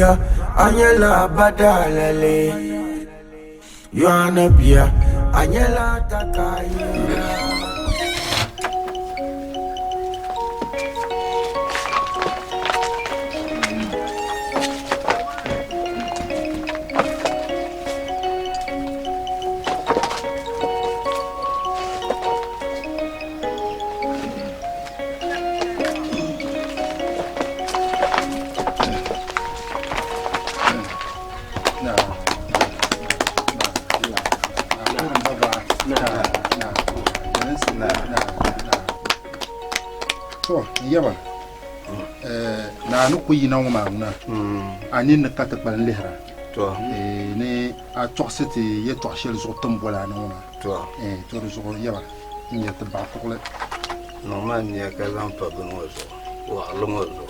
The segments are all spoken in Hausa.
bia anyela badalale Yohana bia anyela takaya na ku yina wa mauna ani na kata ban lehra to ne a toxiti ye toxel so tombola na wa to to so yaba ni ta ba ko le no man ya ka zan fa gun wazo wa alun wazo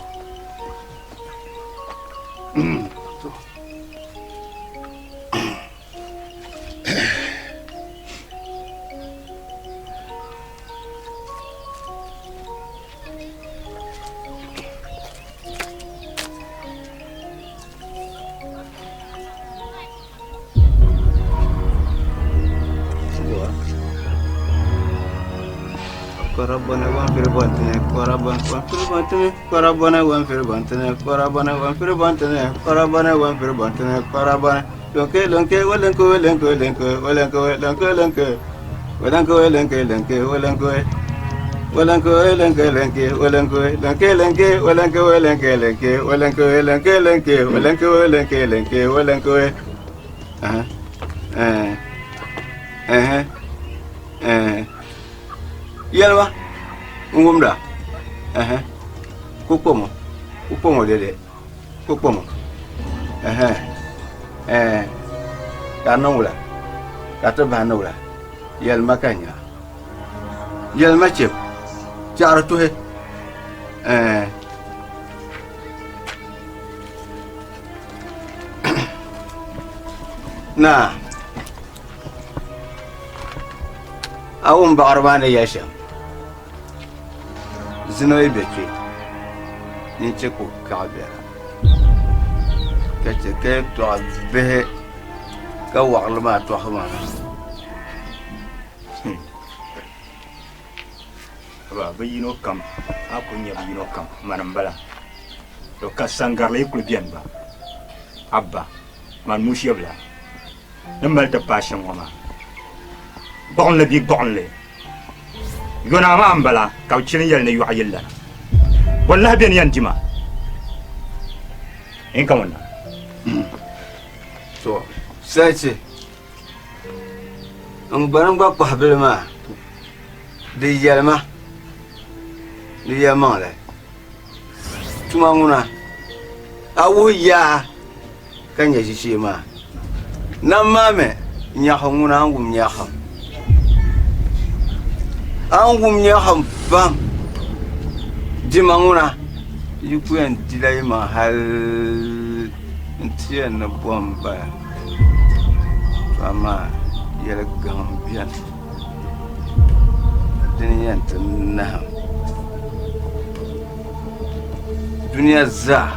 Korabana wan fere bantene korabana wan fere bantene korabana wan fere bantene korabana wan fere bantene korabana wan fere bantene korabana lonke lonke walenko walenko walenko walenko walenko walenko walenko walenko walenko walenko walenko walenko walenko lonke lonke walenko walenko walenko walenko walenko walenko walenko walenko walenko Yalwa ngumda kupomo dede kupomo kanongula katabanula yalma kanya yalma chep chara tuhe na awum barbane yasham zino ibeke ni cheko kabera kache ke to be ka waqlama to xama ba yino kam akunya yino kam manambala to kasangarle ku bien ba abba man mushiyabla namal ta passion wama bon le bi bon le yona ma ambala ka chilin yel ne yu ayilla wallahi ben yantima en kamona to sace an baran ba pahbil ma de yelma ni yama le tuma nguna awu ya kanya shi ma nan mame nya nguna ngum nya angum nya bam dimanguna yukuyan dilai mahal ntiya na bomba ama yel gambian duniya tanna duniya za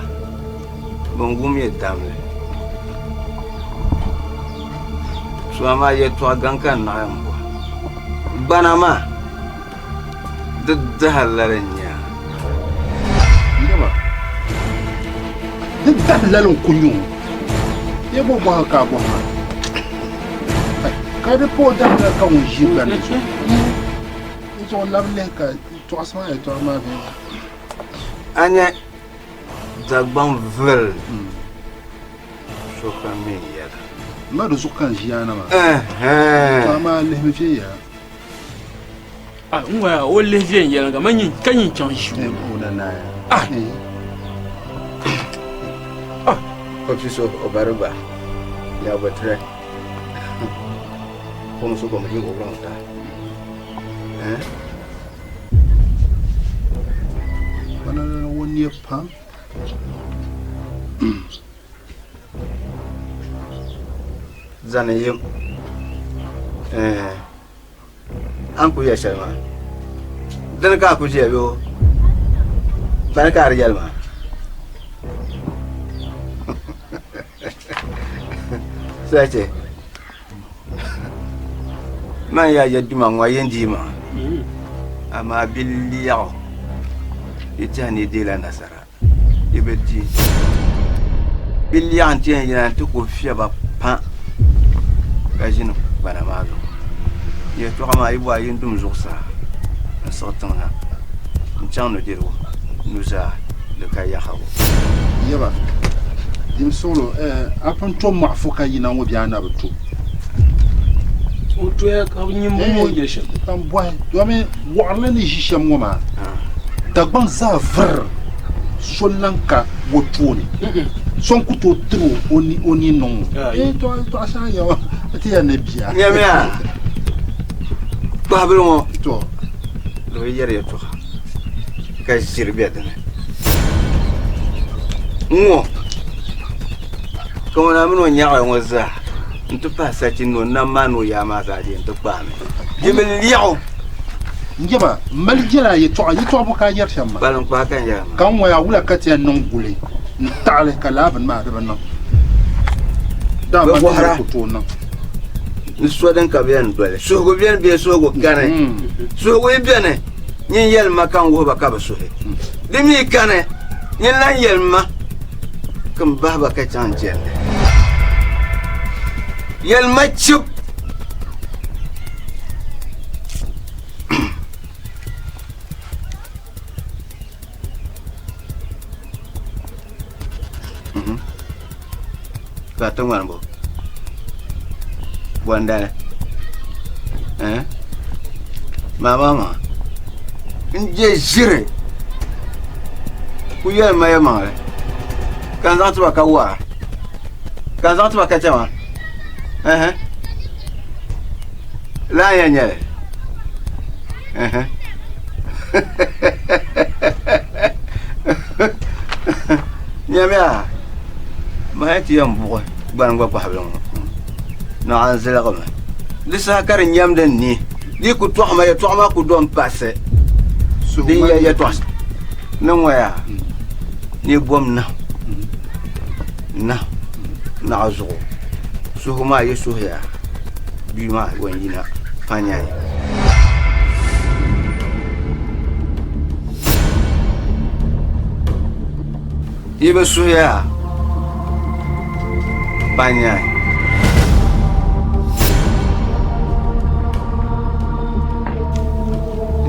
bangum ya damle so ama ye to gankan na yamba banama dahalarennya yaba dahalalun kunyu ye bo ba ka bo ha ka de po dahalal ka un jiban so lavle ka to asma e to ma be anya dagban vel so kami ya ma do so kan jiana ma to ma le me fi ya ngwa o le vien yela ga manyi kanyi chanchu ona na ofiso obaruba ya batre como so como digo pronta bana woni pa zanayim an ku ya sharma dan ka ku je yo barka da yalma Sache. Man ya yaddi man wa yendi ma. Ama biliya. Itani de la nasara. Ibedi. Biliya antien yana to ko fia ba pan. Kajino bana mago. Ye to ma ibo yin dum joursa. Un certain là. N'tien no diro. Nous a le kaya hawo. Yaba. Dim solo apan to ma foka yina wo bia na betu. O to ya ka nyi mo yeshe. Tam boy, do me warle ni jishem wo ma. Dagban za ver. Solanka wo tuoni. Son kuto tro oni non. To asa ya. Ati ya ne bia. Nyamia. Ba belo To. lo yere to. Ka sirbe dane. Ngo. Como na mino nyaga ngoza. Ntu pasa chino na manu ya maza di ntu pame. Jimel liao. Njeba maljira ye to boka yer shamma. Balan kwa kan ya. Kan wa ya wula kati non gule. Ntale kalaban ma da bannan. Da ba ko to nan. Ni so dan ka biyan dole. So go biyan biye so go kane. So go biyan nyin yel makan go ba ka ba so he. Dimi kane. Nyin lan yel ma. Kan baba ka chan jen. Yel ma chup. Ka tongwan bo. Buandale. Mama. Nje jire. Ku yel ma ya ma. Kan za tu ka wa. Kan za tu ka chama. La ya nyale. Nyamia. Ma ti yam bo ban gwa pa hablan. Na an zela gama. Lisa kar nyam den ni. Di ku to ma ya to ma ku don passe. So Di ya to. Nan waya. Ni bom na. Na azu. So huma yesu ya. Bi ma wanyina fanya. Ibe suya. Fanya.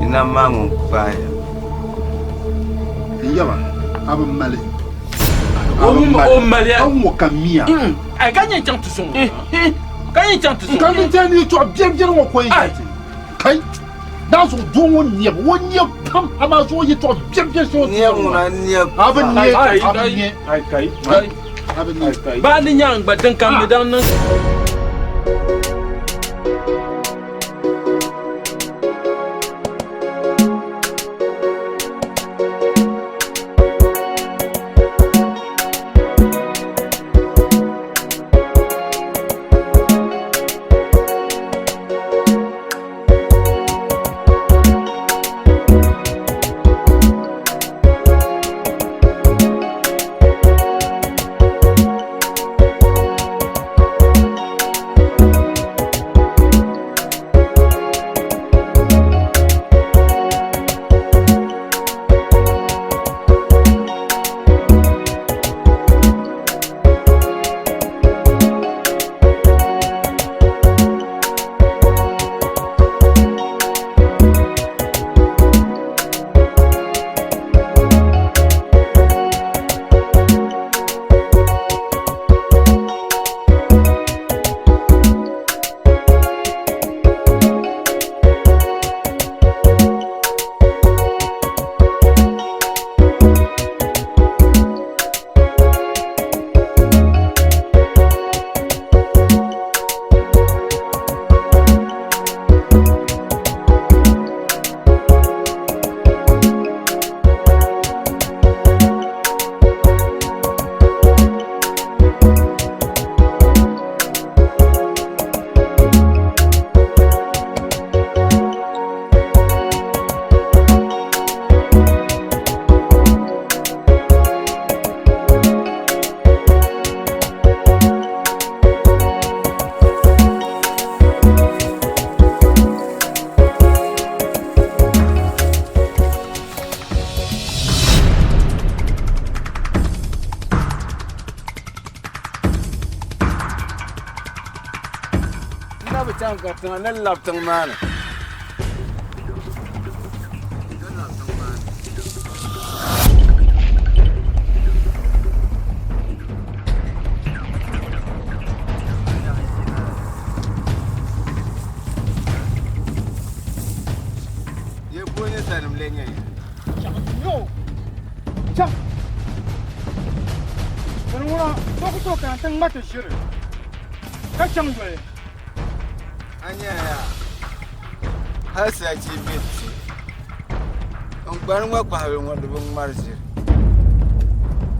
Ina mangu faya. Yaba aba male. O malia. An wo kamia. Ai ka nyi chang tu song. Ka nyi chang tu song. Kan ta ni to bien wo ko yi. Kai. Da so do won nie pam ama so yi to bien so. Ni Aba nie. Ai kai. Aba nie. Ba ni nyang ba dan kam dan nan. laptang man. Ye punya tanam lenya. No. Chang. Menurut aku tu kan teng mata syirik. Kacang gue. Anya ya. Hasa cibit. Ang barang wa pa hawe ngondo bang marsir.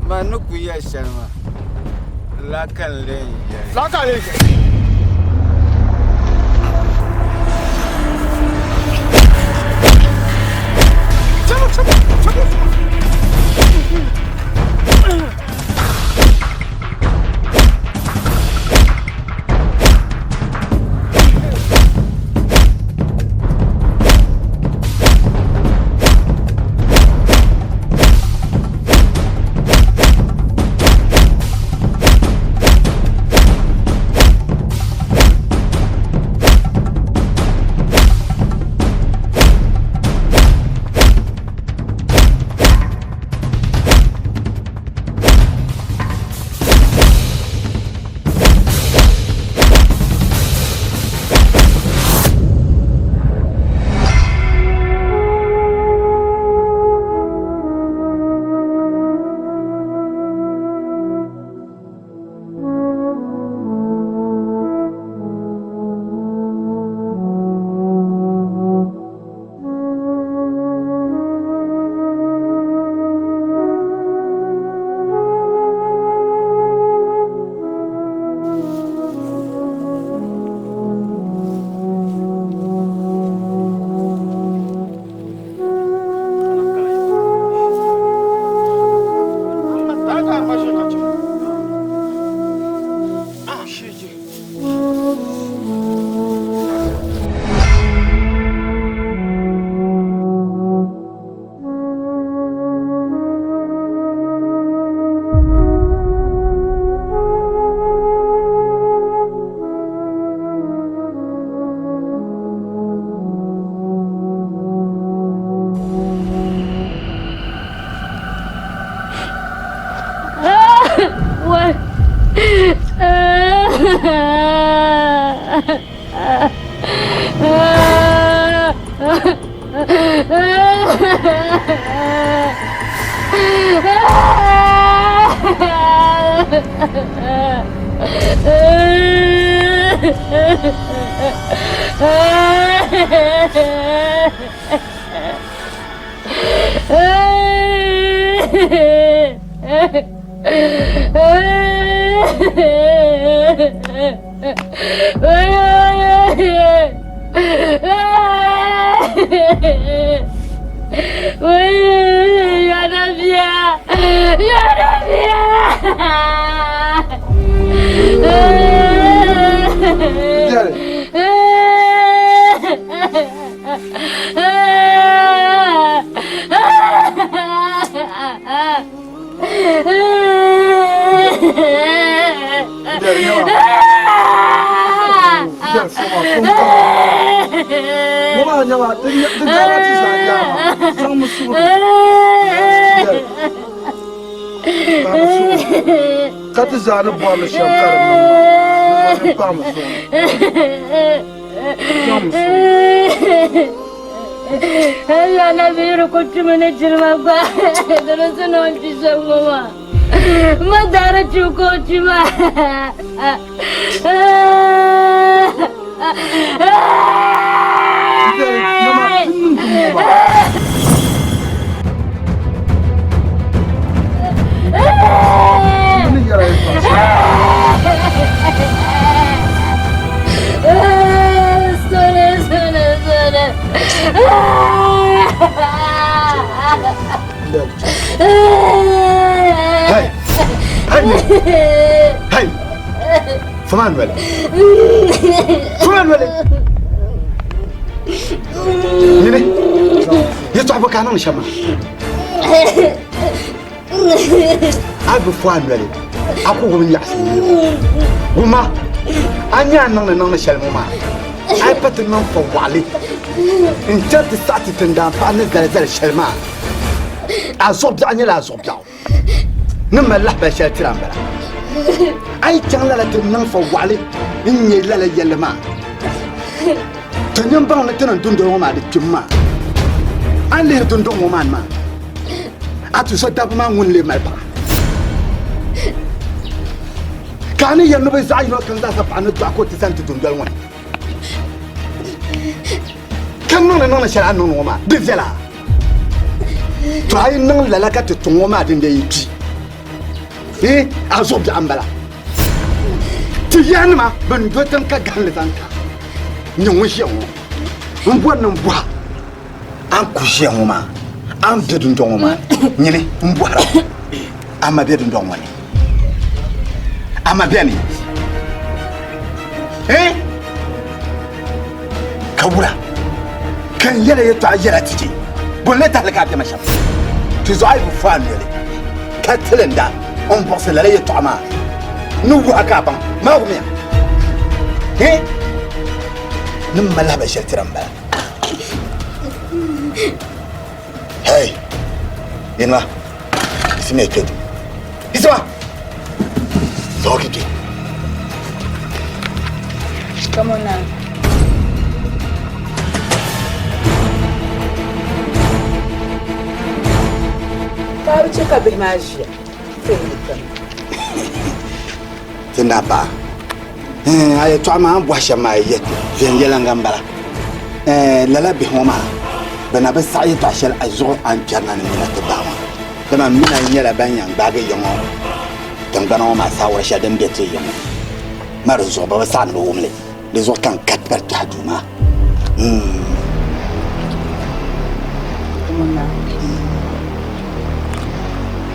Manu kuya sharma. Lakan lenya. Lakan lenya. Zana boa shankar mama. Ella na vero continuare girma non sono ci sono ma dare giù continua هاي فمان ولا هنا يصعبك انا نشمع ابو فان ولا اكو من يحسن وما اني انا شلمو ما ai patin nan fa wale in ta ti sati tunda fa ne zalzal shalma azob da anyala azob da ne malah ba shal tiran bala ai can la tin nan fa wale in ne la yelma tanyan ba na tan dundo ma da kimma an le dundo mo man ma atu so dab ma ngun le mal ba kani yanno bai sai no kan za sa fa na to ko ti san ti dundo won kan non shara non ma de vela try non la la ka te to ma de yi azob da ambala ti yan ma ban do tan ka gan le tan ka nyon shi on bo nan bo an ku shi on ma an de dun don ma nyine mbo ara ama de dun don woni ama be ni kawura kan yala ya ta yala tije bolle ta la ka ta masha tu zo ai bu fa ne ka tilenda on pense la ya ta ma nu bu aka ban ma bu miya nim mala ba shel tiramba hey ina isime kedu iswa so kiti come on now. Claro, tinha cabelo magia. Tinapa. Ay to ma bo shama yet. Fen yela ngambara. Lala bi homa. Bana ba sai to shel azo an jarna ni na ta bawa. Dama mina yela banyan ba ga yongo. Dan bana ma sa wara shadan de te yongo. Mar zo ba sa no wumle. Les autres kan kat par ta duma.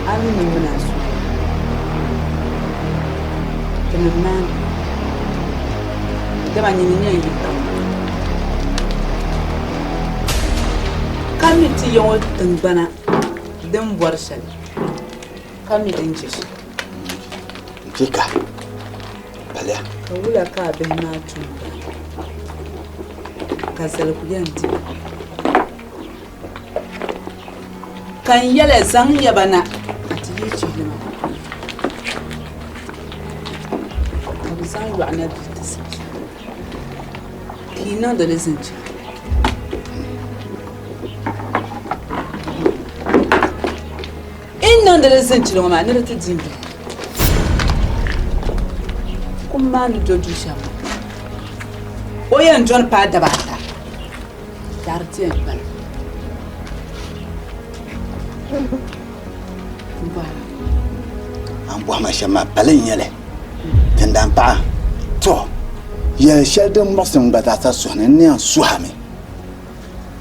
Ami ni muna so. Kenan da ban yin yin kami ti yon tingbana dan borsal kami din ci Kika. Balya. Kawula ka be na tu. Kasal ku yanti. Kan yale zan yabana. وعنا بالتسجيل كينا دلزنج إننا دلزنج لو ما نرت الدين كم ما نجوج شام وين جون بعد بعدا دارتين بل أم بوه ما شما بلين يله تندام با تو يا شادم مصن بداتا سهنني سوهامي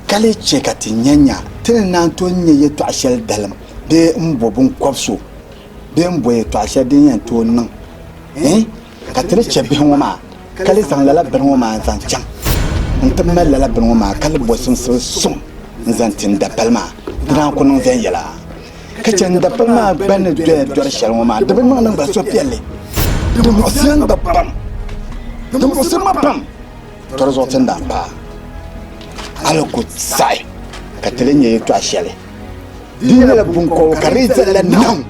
كالي تشيكاتي نيانيا تنان تو ني يتو اشل دلم be mbobun kwafso be mboye to ashadin yan to nan ka tire chebe homa kale san lala ben homa san cham ntam mel lala ben homa kale bosun sum nzan tin da palma dran ko non ven yala ka chen da palma ben do shal homa da ben nan ba so pielle de mo sen da pam de mo sen ma pam to zo tin da ba alo ko sai ka tire nye to ashale dina la bunko kariza la nam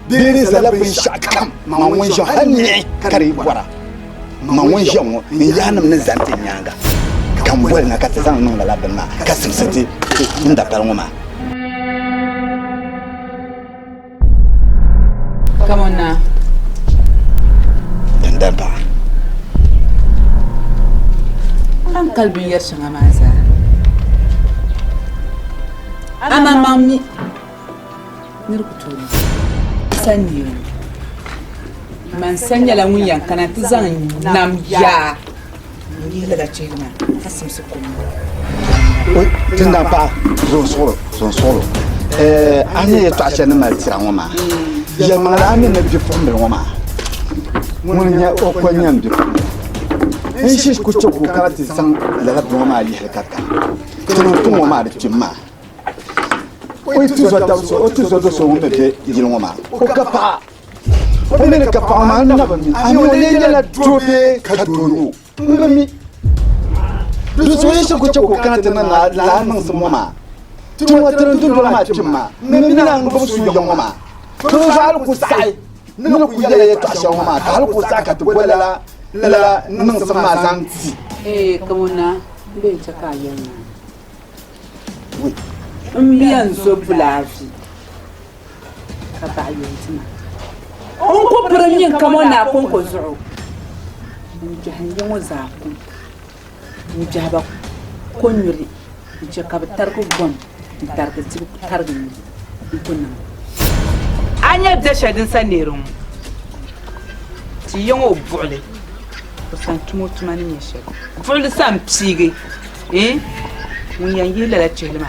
dina la bin shakam ma won jo hanni kari wara ma won jo ni yanam na zanti nyanga kan bol na kata san non la ben ma kasim sati inda par ngoma come on now inda ba an kalbin yar shanga maza ama mami nirkutuni sanyo man sanya la mun yankana tizan nam ya ni daga cewa kasim su kuma tinda pa son solo anye to achane ma tira ngoma ya mala ame na bi fombe ngoma mun nya o ko nyam bi en shi ku choku kala ti san la ngoma ali hakaka to ngoma de timma o tu zo da so o tu zo do so wonde de yilongo ma o kapa o ne kapa ma na ba mi ani o le la drobe ka dolo ngami du so yin shi ku ce ko kana tana na la nan su mama tun wata tun dole ma timma me mina ngo su yo mama to hal ku sai nan ku yele to asha mama hal ku saka to gola la nan su ma zan ti kamuna bai ta kayan nan mbiyan so bulafi ka ta yantina on ko premier kamuna kon ko zo mun jahanyan wazaku mun jaba konyuri je ka tar ko gon tar ko ci tar ni kunna anya da shadin sanerin ti yango buule ko san tumo tumani ne shi buule sam psige mun yangi la chelma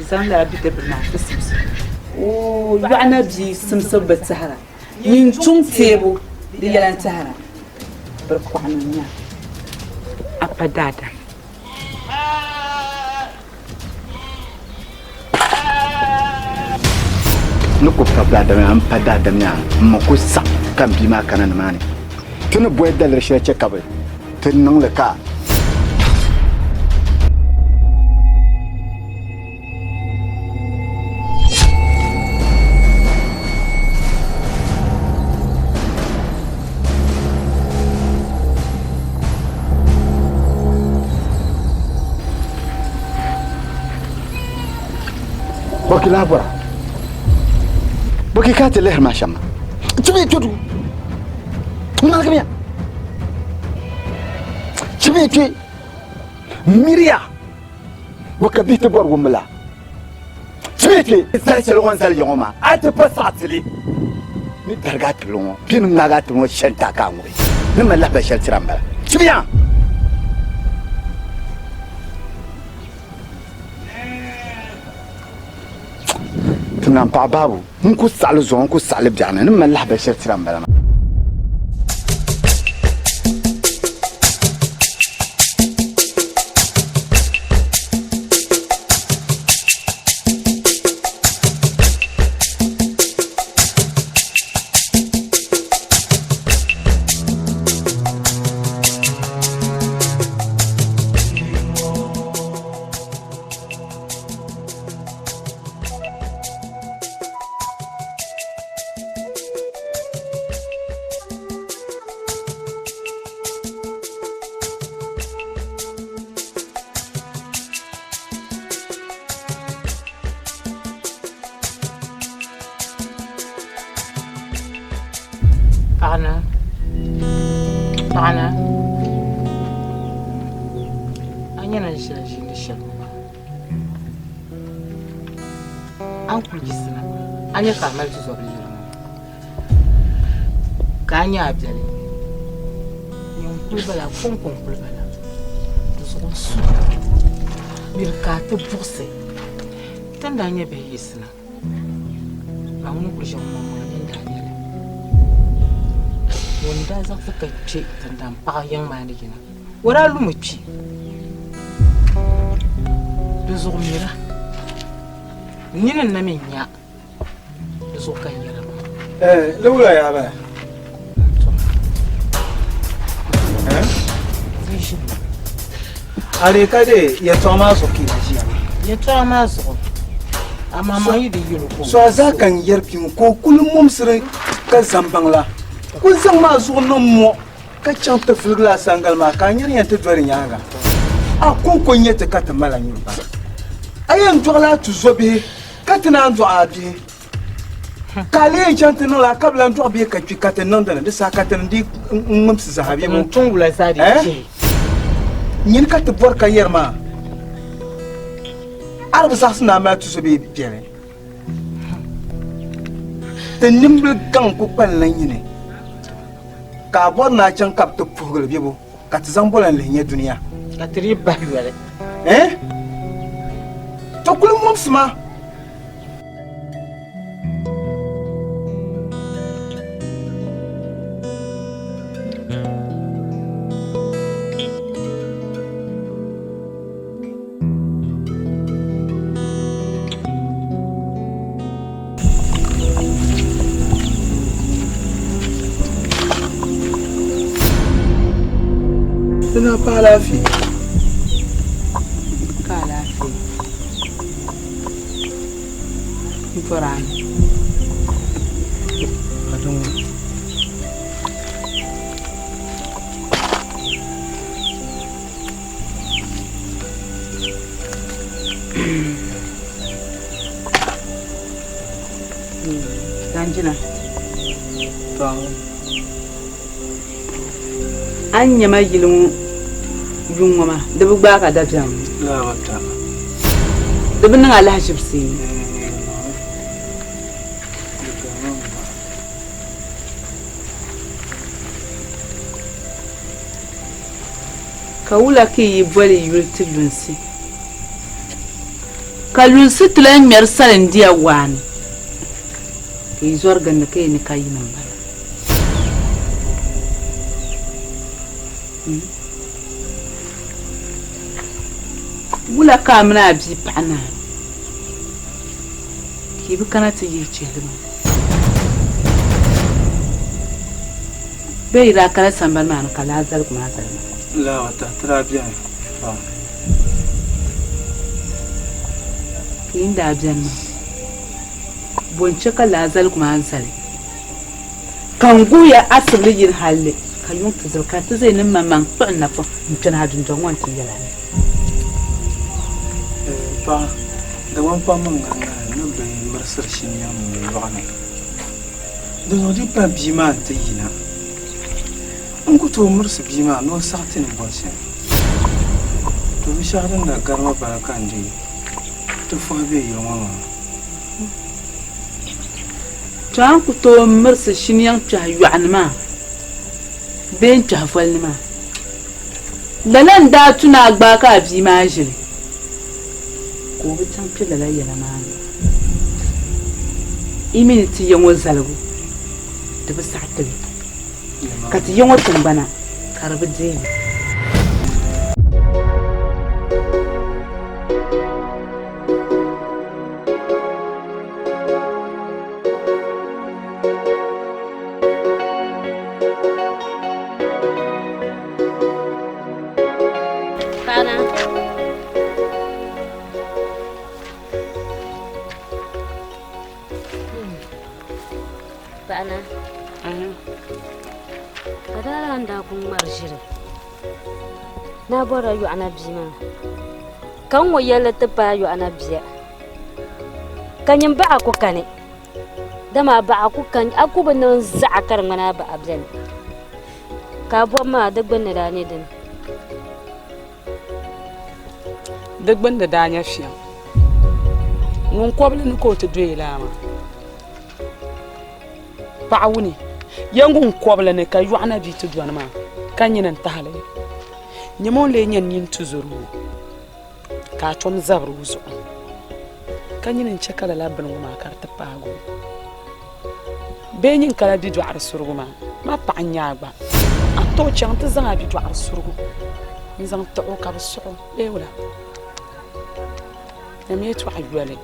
zan la bi da bina simsi yana bi simsi ba sahara yin tun tebo da yalan sahara bar kwanan apadada nuko papadada am padada nya mako sa kan bi ma kanan mani tun boy dal shi ce kabe tun nan la ka Boki labora. Boki kate leher ma shama. Tibi tudu. Tuna kamia. Tibi tu. Miria. Boka bite bor wumla. Tibi tu. Sal sel wan sal yoma. Ate pasatli. Ni dargat longo. Pinu nagat mo shenta kangwe. Ni mala ba shel tiramba. Tibi ya. تنام بابو نكو سالو زون نكو سالو بجانا نما اللحبة شرتران بلا Ana anya na shirye-shirye an kulkisina anya kamar su zobe jirama ka anya abjale yin kulbala kunkun kulbala da zuwa su birka ta bukse tun da anya bai yi sina ba wani kurshen mamanin da anya wanda za su kace tandan bayan maligina wara lumuci da zo mira ninan na minya da zo kan yara laura ya ba zishi are ka de ya toma so ki ji ya toma so amma mai da yiro ko so za kan yarki ko kullum mum sire kan zambangla kun san ma zo nan mo ka can ta filgla sangal ma ka nyar yan ta dore nyanga a kun kun yete ka ta mala nyu ba ayan dola tu zobe ka tana ndo abi ka le jante no la kabla ndo abi ka tu ka ta non da sa ka ta ndi ngum si zahabi mo tungula sadi ce nyin ka ta bor ka yerma arba sa sna ma tu zobe biere te nimble gang ku pan lan yine ka bor na can kap to pugul bibo ka tizan bolan lenye duniya ka tri ba yare to kulum mumsma Ina pa lafi lafiya. Ibrahim. Adon. Ganjina. Ba. Anya ma yilin yungoma da bu ba ka da jam. La wata. Da bin nan Allah shibsi. Ka wula ke yi bari yulti lunsi. Ka lunsi tulan miyar salin diya wani. Ka yi zuwar ganda kai ni ka yi nan bala. Wula ka mina bi paɣana. Ki bi kana ti yi chilima. Bai ra kala sambar ma ka lazar kuma zalma. La wata tara bien. Ba. Inda biyan ma. Bonce ka lazar kuma zalma. Kan guya asirli yin halle. Ka yun ta zalka ta zai nan mamman fa'in na fa mutum hadin don wancan yala ne. Pa, da wan pa man na be marsar shi ne mu lwana. Da no di pa bi ma ta yina. An ku to marsa bi ma no satin bonse. To bi sharan da garma ba kan ji. To fa be yi wani. To an ku to marsa shi ne yan ta yu'an ma. Ben ta fal ma. Lalan da tuna gba ka bi ma jiri. Ko bi can fi lala yana ma. Imini ti yan wazalgu. Da bi sa ta bi. Ka ti yan watan bana. Ka rabu zai. Bana. Kada anda kun marjire. Na bora yu ana bima. Kan wayala ta ba yu ana biya. Kanyin ba aku kane. Dama ba aku kan aku banan za'akar mana ba ablan. Ka bo ma dagban da ne din. Dagban da danya fiya. Ngun koblin ko to doyela ma. Paawuni yangun kobla ne ka yuana bi to duana ma kanyinan tahale nyamon le nyen yin tuzuru ka tom zabru zo kanyinan chakala labban ma karta paago benyin kala bi duar surgu ma paanya ba ato chanta zanga bi duar surgu nzang to ka bisu ewla namietu aywale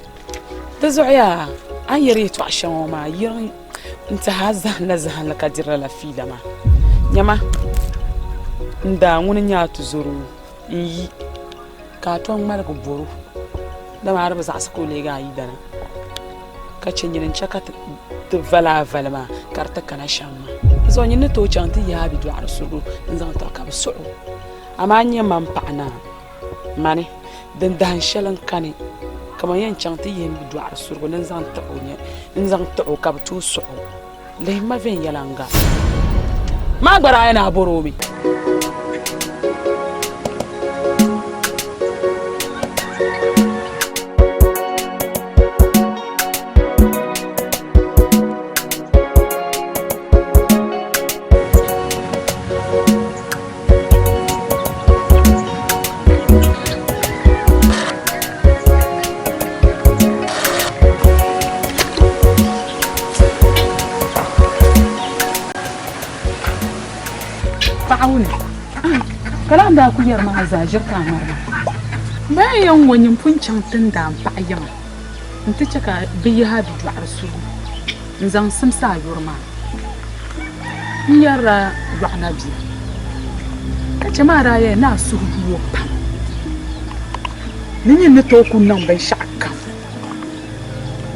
tazuya ayri to ashaw ma yiri انت هازهنا زهنا كدير لا في لما نيما nda ngune nyaatu zuru yi ka ton mal ko boru da ma arba sa ko le ga yi dana ka cenyin chaka te vala ma karta kana shamma zo nyin to chanti ya bi do arsuru nzan to ka bisu amanya man paana mani den dan shalan kani kama yan chanti yin bi do arsuru nzan to onye nzan to ka tu so le ma ven yalanga ma gbara yana boromi kalam da ku yar ma zajir kamar bayan wani puncin tun da bayan inta cika biya habi du'ar su nzan simsa yurma yara du'ana bi kace ma raye na su duwo Ni ne to kun nan ban shakka.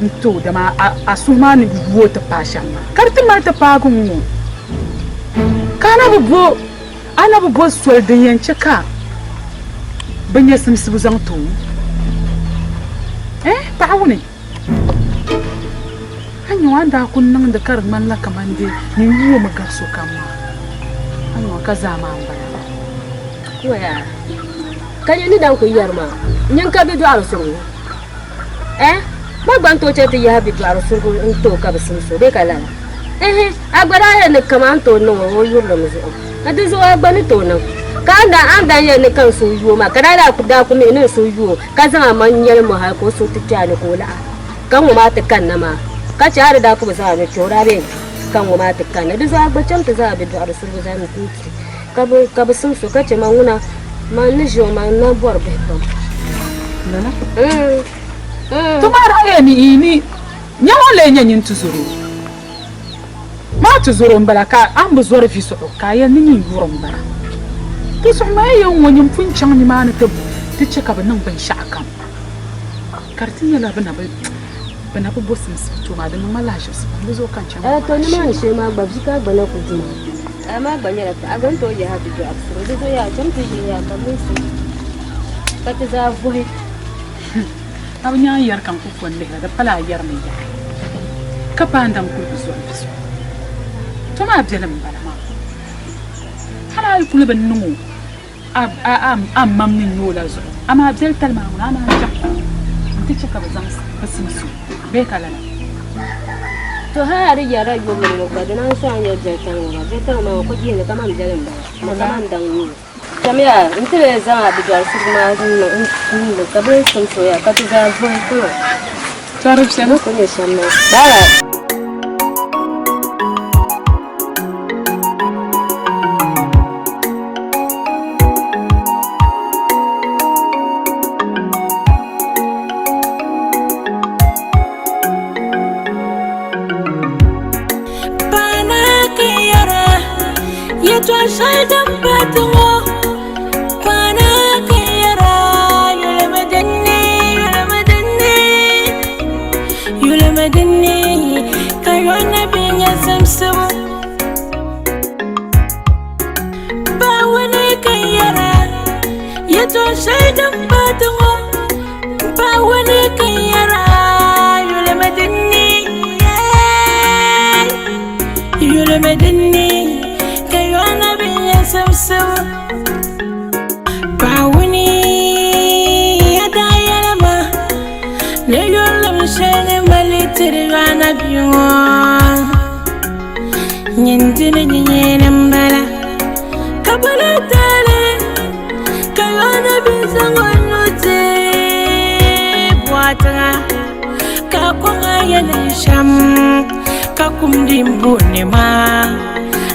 Nto da ma asuma ni buwo ta pasha. Karti ma ta pagun mu. Kana bubo ana bubo suwar da yance ka. Banya simsibu zan to. Ta'awuni. Hanyo wanda kun nan da karin malla kaman dai ni yiwo mu garso kama. Hanyo ka zama an bana. Waya. Kanya ni dan ku yarma. Nyan ka bi do arusuru. Ma ban to ce ta ya bi do arusuru in to ka bisin so be kala. Agbara ya ne kaman to no wo yurlo mu zo. Adu zo agbani to nan. Ka anda ya ne kan so yo ma kada da ku me ne so yo ka zama manyar mu ha ko so tuta ne ko la. Kan mu ma ta kan na ma. Ka ci har da ku ba za ne tora be kan mu ma ta kan. Adu zo agbacin ta za bi do arusuru za mu tuti. Ka bisin so ka ce manguna ma ni jo ma na bor be ko. Nana? Tumara ni nyawo le nyanyin tuzuru. Ma tuzuru mbala ka ambu zoro fi so ka ya ni yuro mbala. To so ma yan wani funcan ni ma na ta ce ka ban nan ban sha kan. Kartin ya labana bana bu bosin to ma da mala shi su bu zo kan can. To ni ma ni she ma babji ka bana ku dima. Amma ban yara ta agan to ya haɗu da afsuru da zo ya can to ya kamun su. Ka ta za boy. Abin ya yar kan ku fonde da pala yar mai ya. Ka pandan ku zo fiso. To ma abjelam bala ma. Hala ku le ban numu. Am mamnin yola zo. Ama abjel talma ama ja. Ti ce ka bazan basin su. Be kala na. To ha ari yara yo mo ko da nan so an ya je tan ma ko ji ne kama abjelam ba. Ma kama dan ni. Kamia, intele za abidwa sugma no kabe sonso ya katuga boy ko. Tarif sema ko ne shamma. Bala. Bana kiyara yetwa shaidan batungo. Shaidan batungo ba wani kan yara yule madinni kayo na biya samsam ba wani ya da yara ma ne yule mshane malitiri wana biyo nyindine nyene mbala kabala tale kawana bizangonote bwatanga kakwanga yana sham kakumdimbune ma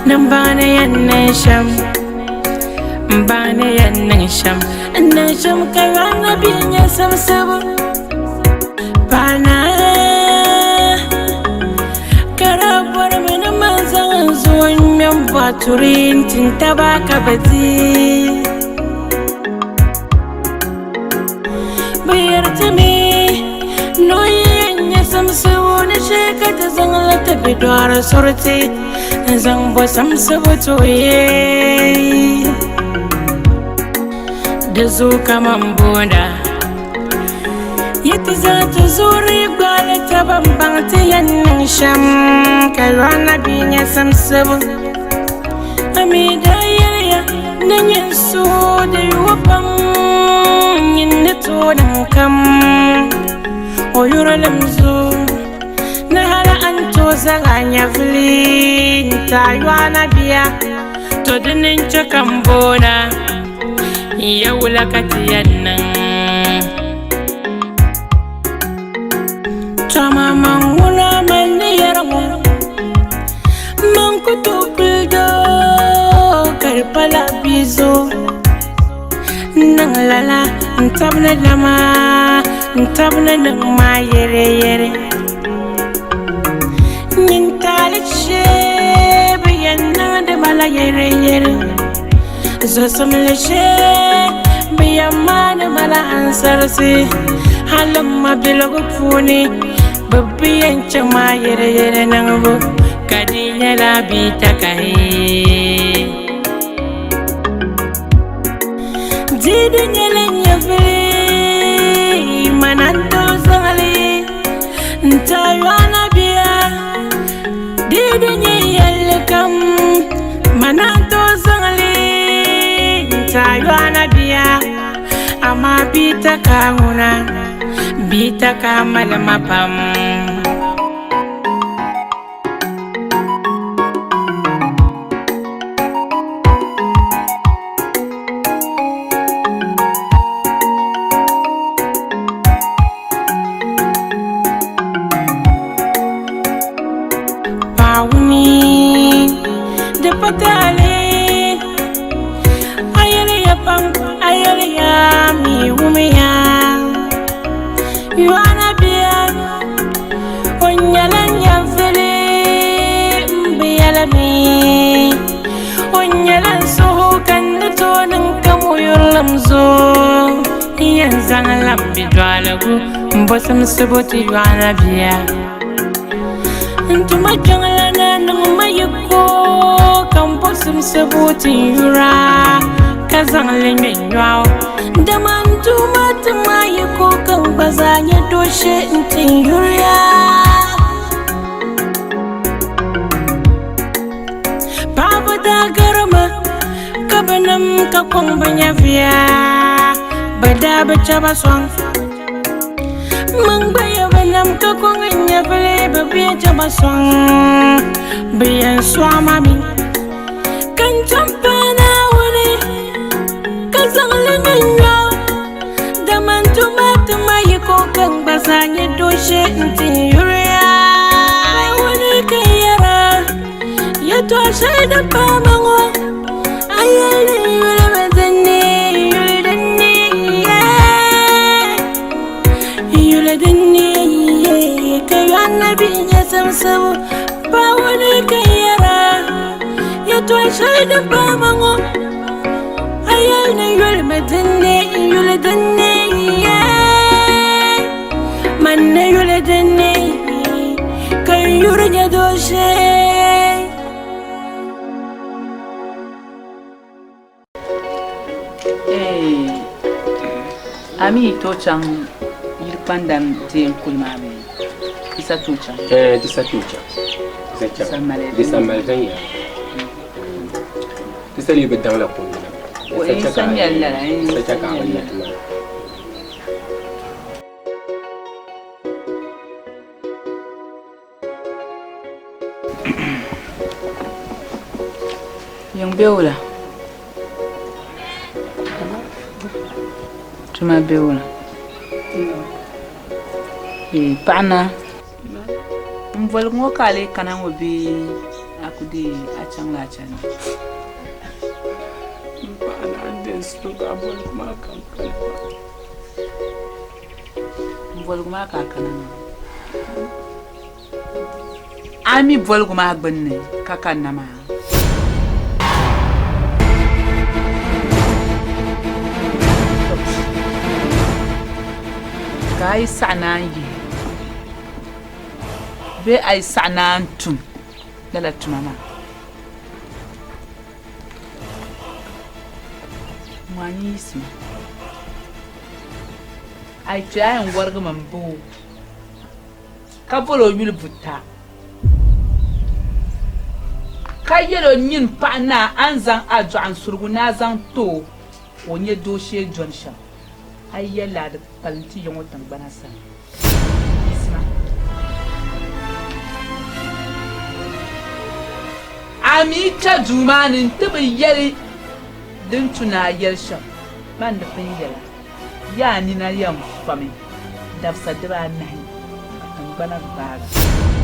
nambane yana sham mbane yana sham kawana binya samsabo bana karabor mena manzan zuwan men baturin tintaba kabati bayartami noyenya samsabo ne shekata zangala ta bidwar surti zang bo samsabo toye da zo kaman boda yati za ta zuri gwala ta bambam ta yannin sham kalwana binya samsabo amida yaya nanyen so da yuwafan to dan kam oyuro lemzo na hala anto zaganya flin taywana biya to dinin chakambona yawla katiyannan chama mangula maniyarmo mankuto bildo karpala bizo nanglala ntabna lama ntabna nangma yere nintalik shebe yanna de mala yere zo samle she be yamana mala ansarsi halam mabilogo puni babiyan chama yere nango kadinya la bitakai jidunya lenya vili manando zali ntaywana biya didunya yalkam manando zali ntaywana biya ama bitaka nguna bitaka malama pam Bosam saboti wana biya Ntuma jangala na nungma yuko Kam bosam saboti yura Kazang lenge nyao Daman tuma tuma yuko Kam bazanya doshe nti yura Papa da garama Kabanam kakong banya biya Bada baca baswang Mang baya banam ka kong anya pala babiya jabasong Biyan swamami Kan champana wali Kasang linganyo Daman tumatuma yiko kang basanya doshe nti yuria Wali kayara Yato ashayda pa mango Ayali yula madani Nabinya samsamu Pawani kayara Yato ashayda pamango Ayalna yule dane Manna yule dane Kayura nyadoshe Ami to chang yirpandam te kulmame Disa tucha. Disa malvenia. Disa li bedang la kun. Disa nyalla. Disa kawanya. Yang beula. Cuma beula. Pana Mvolgo kale kana ngobi akudi achangla chana. Pana andensu abol kumaka. Mvolgo maka kana. Ami volgo ma gbenne kakana ma. Kai sanayi be ay sanantum dala tumama mani isma ay jayan warga mambu kabolo yul butta kayelo nyin pana anzan ajo an surguna zan to wonye doshe jonsha ay yalla da palti yongo tan banasa Ami ta jumanin tuba yari din tuna yarsha man da fingela ya ni na yam fami da sadira nahi kan bana bara